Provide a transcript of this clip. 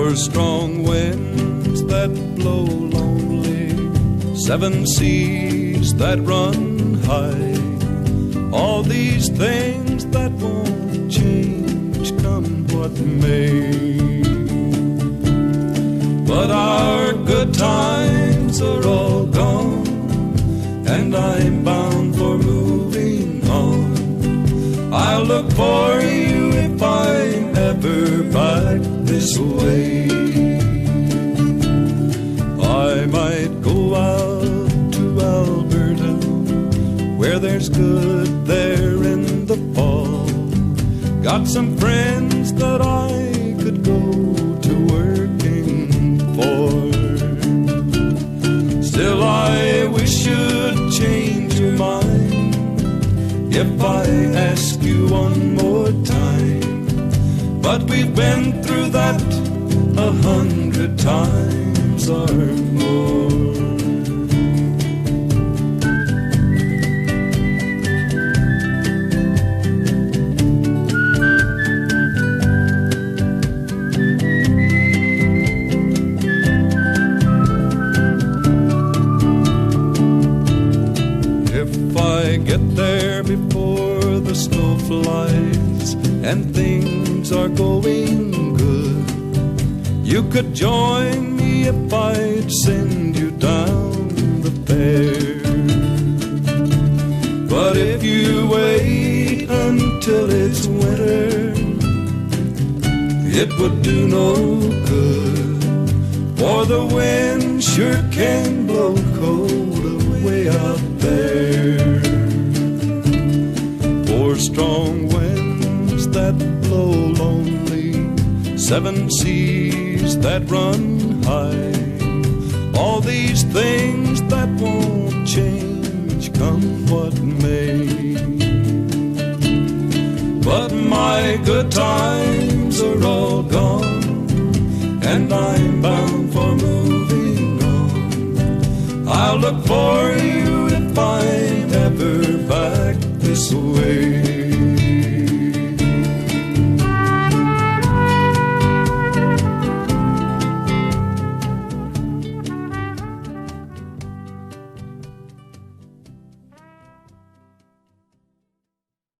Four strong winds that blow lonely, seven seas that run high, all these things that won't change come what may. But our good times are all gone, and I'm bound for moving on. I'll look for you if I'm ever back this way. I might go out to Alberta, where there's good there in the fall. Got some friends that I could go to working for. Still I wish you'd change your mind if I ask you one more time. But we've been through that 100 times or more. If I get there before the snow flies and things are going good, you could join me if I'd send you down the fair. But if you wait until it's winter, it would do no good, for the wind sure can blow cold away out there. Four strong winds that blow lonely, seven seas that run high, all these things that won't change come what may. But my good times are all gone, and I'm bound for moving on. I'll look for you if I'm ever back this way.